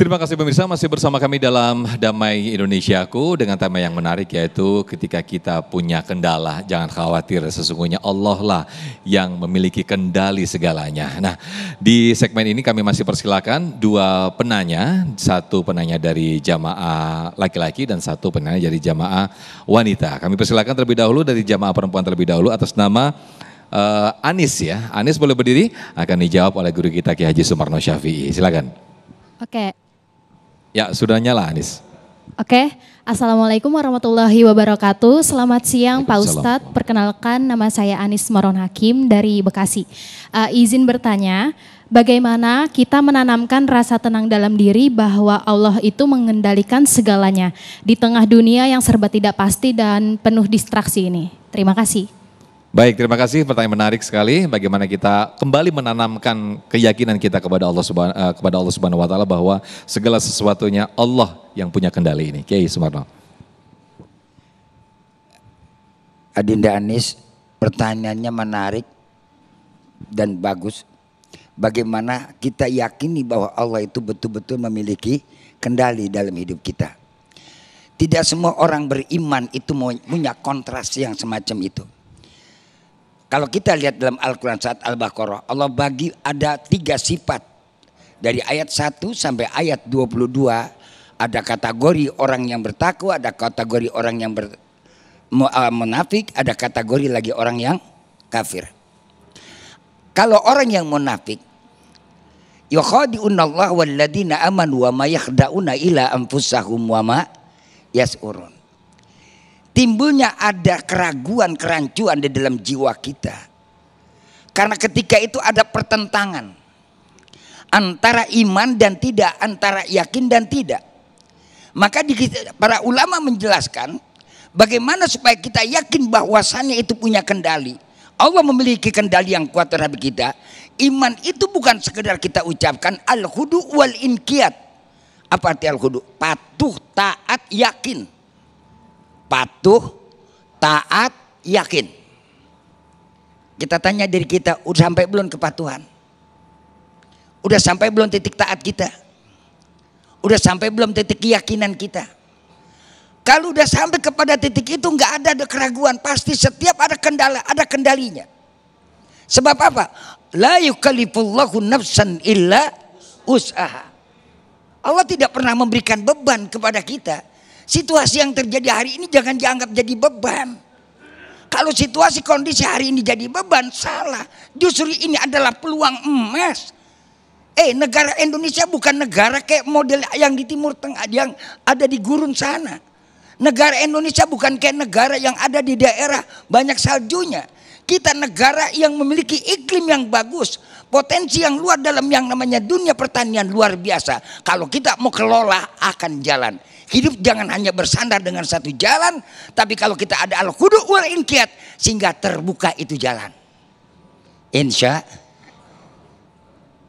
Terima kasih pemirsa, masih bersama kami dalam Damai Indonesiaku dengan tema yang menarik, yaitu ketika kita punya kendala, jangan khawatir, sesungguhnya Allah lah yang memiliki kendali segalanya. Nah, di segmen ini kami masih persilakan dua penanya, satu penanya dari jamaah laki-laki dan satu penanya dari jamaah wanita. Kami persilakan terlebih dahulu dari jamaah perempuan terlebih dahulu atas nama Anis ya. Anis boleh berdiri, akan dijawab oleh guru kita Ki Haji Sumarno Syafi'i. Silakan. Oke. Ya, sudah nyala Anis. Oke, Assalamualaikum warahmatullahi wabarakatuh. Selamat siang Pak Ustadz, perkenalkan nama saya Anis Maron Hakim dari Bekasi. Izin bertanya, bagaimana kita menanamkan rasa tenang dalam diri bahwa Allah itu mengendalikan segalanya di tengah dunia yang serba tidak pasti dan penuh distraksi ini? Terima kasih. Baik, terima kasih. Pertanyaan menarik sekali. Bagaimana kita kembali menanamkan keyakinan kita kepada Allah Subhanahu wa taala bahwa segala sesuatunya Allah yang punya kendali ini. Kiai Sumarno. Adinda Anis, pertanyaannya menarik dan bagus. Bagaimana kita yakini bahwa Allah itu betul-betul memiliki kendali dalam hidup kita. Tidak semua orang beriman itu punya kontras yang semacam itu. Kalau kita lihat dalam Al-Quran saat Al-Baqarah, Allah bagi ada 3 sifat. Dari ayat 1 sampai ayat 22, ada kategori orang yang bertakwa, ada kategori orang yang munafik, ada kategori lagi orang yang kafir. Kalau orang yang munafik, yukhadi'unallaha walladzina amanu wa ma yakhda'una ila anfusahum wa ma yas'urun. Timbulnya ada keraguan, kerancuan di dalam jiwa kita. Karena ketika itu ada pertentangan antara iman dan tidak, antara yakin dan tidak. Maka para ulama menjelaskan bagaimana supaya kita yakin bahwasannya itu punya kendali. Allah memiliki kendali yang kuat terhadap kita. Iman itu bukan sekedar kita ucapkan al-khudu wal inqiyad. Apa arti al-khudu? Patuh, taat, yakin. Patuh, taat, yakin. Kita tanya diri kita, udah sampai belum kepatuhan? Udah sampai belum titik taat kita? Udah sampai belum titik keyakinan kita? Kalau udah sampai kepada titik itu nggak ada keraguan, pasti setiap ada kendala, ada kendalinya. Sebab apa? La yukallifullahu nafsan illa us'aha. Allah tidak pernah memberikan beban kepada kita. Situasi yang terjadi hari ini jangan dianggap jadi beban. Kalau situasi kondisi hari ini jadi beban, salah. Justru ini adalah peluang emas. Negara Indonesia bukan negara kayak model yang di Timur Tengah, yang ada di gurun sana. Negara Indonesia bukan kayak negara yang ada di daerah banyak saljunya. Kita negara yang memiliki iklim yang bagus, potensi yang luar dalam yang namanya dunia pertanian luar biasa. Kalau kita mau kelola akan jalan. Hidup jangan hanya bersandar dengan satu jalan, tapi kalau kita ada al-khudu' wal inqiyad, sehingga terbuka itu jalan. Insya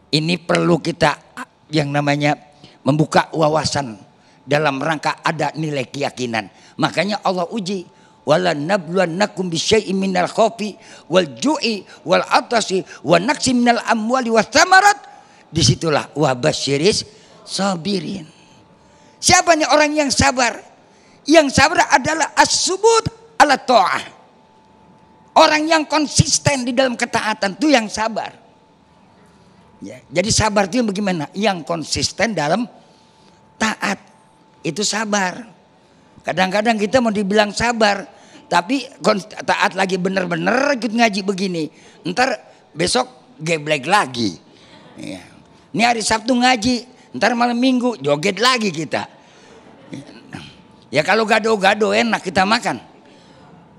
ini perlu kita yang namanya membuka wawasan dalam rangka ada nilai keyakinan. Makanya Allah uji, wala nabluwannakum bisyai'in minal khaufi wal ju'i wal atasi wa naqsi minal amwali was thamarat. Disitulah wa basyiris sabirin. Siapa nih orang yang sabar? Yang sabar adalah as-subut ala ta'ah. Orang yang konsisten di dalam ketaatan itu yang sabar. Ya, jadi sabar itu bagaimana? Yang konsisten dalam taat. Itu sabar. Kadang-kadang kita mau dibilang sabar, tapi taat lagi bener-bener ikut ngaji begini. Ntar besok geblek lagi. Ya. Ini hari Sabtu ngaji, ntar malam Minggu joget lagi kita. Ya kalau gado-gado enak kita makan.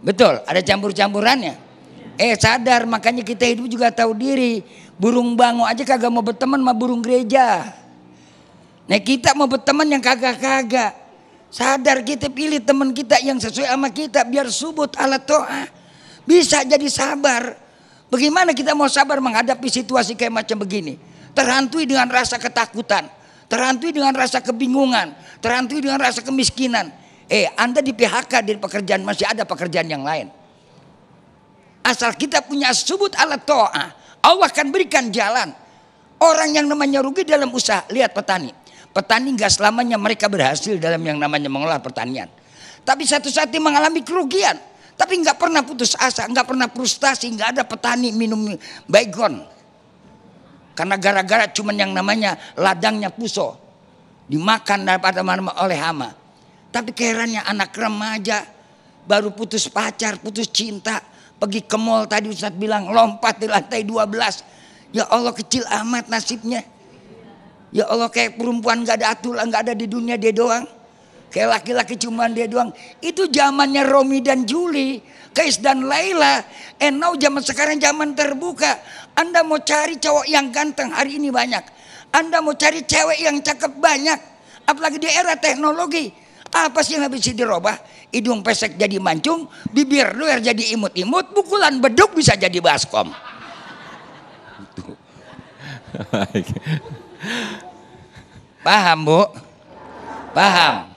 Betul, ada campur-campurannya. Sadar, makanya kita hidup juga tahu diri. Burung bango aja kagak mau berteman sama burung gereja. Nah kita mau berteman yang kagak-kagak. Sadar, kita pilih teman kita yang sesuai sama kita biar subut ala to'ah. Bisa jadi sabar. Bagaimana kita mau sabar menghadapi situasi kayak macam begini? Terhantui dengan rasa ketakutan, terhantui dengan rasa kebingungan, terhantui dengan rasa kemiskinan. Anda di PHK di pekerjaan, masih ada pekerjaan yang lain. Asal kita punya subut ala to'ah, Allah akan berikan jalan. Orang yang namanya rugi dalam usaha, lihat petani. Petani nggak selamanya mereka berhasil dalam yang namanya mengolah pertanian. Tapi satu saat dia mengalami kerugian. Tapi nggak pernah putus asa, nggak pernah frustasi, nggak ada petani minum baygon. Karena gara-gara cuman yang namanya ladangnya puso. Dimakan daripada oleh hama. Tapi keherannya anak remaja baru putus pacar, putus cinta. Pergi ke mall tadi Ustadz bilang lompat di lantai 12. Ya Allah kecil amat nasibnya. Ya Allah kayak perempuan gak ada atulah, gak ada di dunia dia doang. Kayak laki-laki cuman dia doang. Itu zamannya Romi dan Juli, Kais dan Laila. Now zaman sekarang zaman terbuka. Anda mau cari cowok yang ganteng hari ini banyak. Anda mau cari cewek yang cakep banyak. Apalagi di era teknologi. Apa sih yang bisa dirubah? Hidung pesek jadi mancung, bibir luar jadi imut-imut, pukulan beduk bisa jadi baskom. Paham Bu? Paham.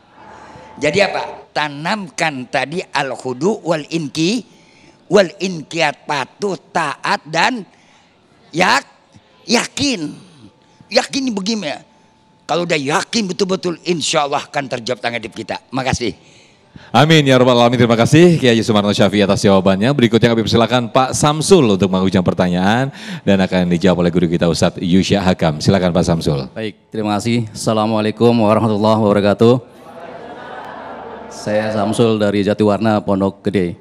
Jadi apa? Tanamkan tadi al-khudu wal inqiyat, patuh, taat dan yakin. Yakin begini ya. Kalau udah yakin betul-betul insya Allah akan terjawab tangan hidup kita. Makasih. Amin ya rabbal alamin. Terima kasih Kiai Sumarno Syafi'i atas jawabannya. Berikutnya kami persilakan Pak Samsul untuk mengajukan pertanyaan dan akan dijawab oleh guru kita Ustadz Yusya Hakam. Silakan Pak Samsul. Baik, terima kasih. Assalamualaikum warahmatullahi wabarakatuh. Saya Samsul dari Jatiwarna Pondok Gede.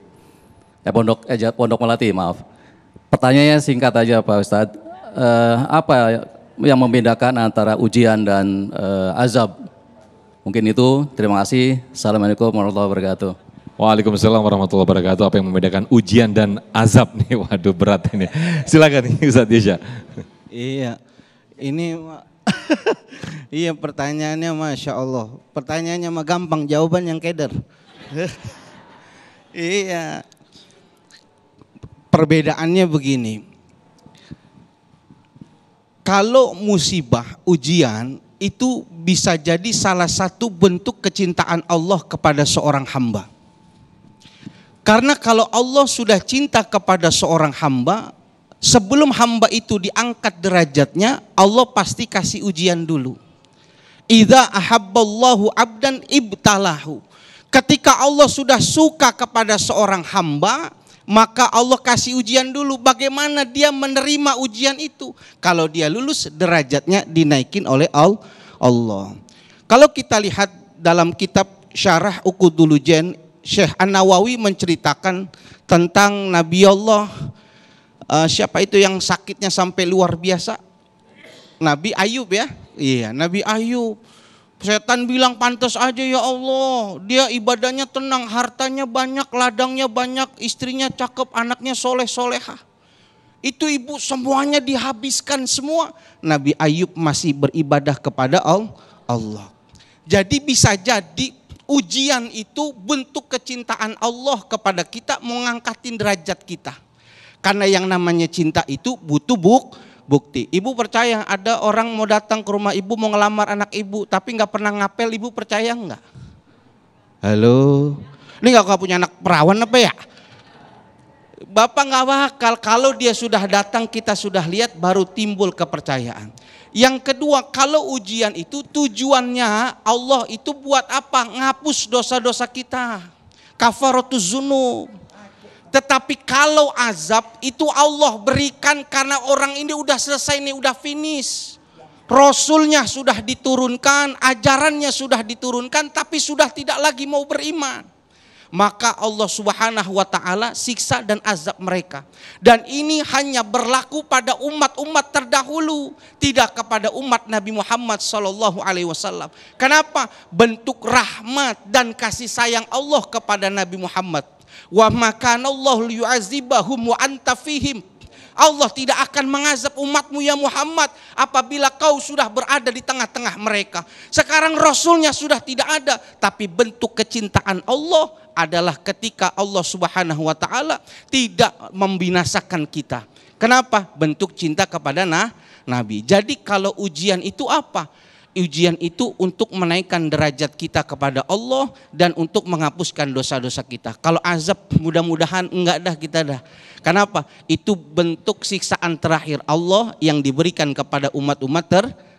Pondok Melati, maaf. Pertanyaannya singkat aja Pak Ustadz. Apa yang membedakan antara ujian dan azab? Mungkin itu, terima kasih. Assalamualaikum warahmatullahi wabarakatuh. Waalaikumsalam warahmatullahi wabarakatuh. Apa yang membedakan ujian dan azab nih? Waduh berat ini. Silakan Ustadz Yusya. Iya, ini iya pertanyaannya Masya Allah. Pertanyaannya mah gampang, jawaban yang keder. Iya, perbedaannya begini. Kalau musibah, ujian, itu bisa jadi salah satu bentuk kecintaan Allah kepada seorang hamba. Karena kalau Allah sudah cinta kepada seorang hamba, sebelum hamba itu diangkat derajatnya, Allah pasti kasih ujian dulu. Idza ahabballahu abdan ibtalahu. Ketika Allah sudah suka kepada seorang hamba, maka Allah kasih ujian dulu. Bagaimana dia menerima ujian itu? Kalau dia lulus, derajatnya dinaikin oleh Allah. Kalau kita lihat dalam kitab Syarah Uqudul-Jen, Syekh An-Nawawi menceritakan tentang Nabi Allah, siapa itu yang sakitnya sampai luar biasa? Nabi Ayub ya? Iya, Nabi Ayub. Setan bilang pantas aja ya Allah, dia ibadahnya tenang, hartanya banyak, ladangnya banyak, istrinya cakep, anaknya soleh-solehah. Itu ibu semuanya dihabiskan semua. Nabi Ayub masih beribadah kepada Allah. Jadi bisa jadi ujian itu bentuk kecintaan Allah kepada kita, mengangkatin derajat kita. Karena yang namanya cinta itu butuh bukti. Ibu percaya ada orang mau datang ke rumah ibu mau ngelamar anak ibu tapi nggak pernah ngapel, ibu percaya nggak? Halo, ini nggak punya anak perawan apa ya? Bapak nggak bakal, kalau dia sudah datang kita sudah lihat baru timbul kepercayaan. Yang kedua, kalau ujian itu tujuannya Allah itu buat apa? Ngapus dosa-dosa kita, kafaratuz dzunub. Tetapi kalau azab itu Allah berikan karena orang ini udah selesai nih, udah finish. Rasulnya sudah diturunkan, ajarannya sudah diturunkan, tapi sudah tidak lagi mau beriman. Maka Allah Subhanahu wa ta'ala siksa dan azab mereka. Dan ini hanya berlaku pada umat-umat terdahulu, tidak kepada umat Nabi Muhammad SAW. Kenapa? Bentuk rahmat dan kasih sayang Allah kepada Nabi Muhammad. Wa makanallahu liyu'adzibahum wa anta fihim. Allah tidak akan mengazab umatmu ya Muhammad apabila kau sudah berada di tengah-tengah mereka. Sekarang Rasulnya sudah tidak ada, tapi bentuk kecintaan Allah adalah ketika Allah Subhanahu wa ta'ala tidak membinasakan kita. Kenapa? Bentuk cinta kepada Nabi. Jadi kalau ujian itu apa? Ujian itu untuk menaikkan derajat kita kepada Allah dan untuk menghapuskan dosa-dosa kita. Kalau azab mudah-mudahan enggak dah kita dah. Kenapa? Itu bentuk siksaan terakhir Allah yang diberikan kepada umat-umat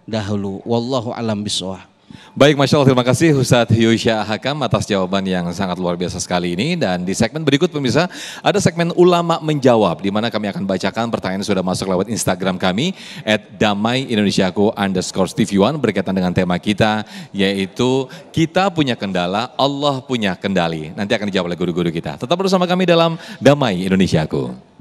dahulu. Wallahu alam bishawab. Baik, Masya Allah, terima kasih Ustadz Yusya Hakam atas jawaban yang sangat luar biasa sekali ini. Dan di segmen berikut pemirsa, ada segmen Ulama Menjawab, di mana kami akan bacakan pertanyaan yang sudah masuk lewat Instagram kami, @damaiindonesiaku_tv1, berkaitan dengan tema kita, yaitu kita punya kendala, Allah punya kendali. Nanti akan dijawab oleh guru-guru kita. Tetap bersama kami dalam Damai Indonesiaku.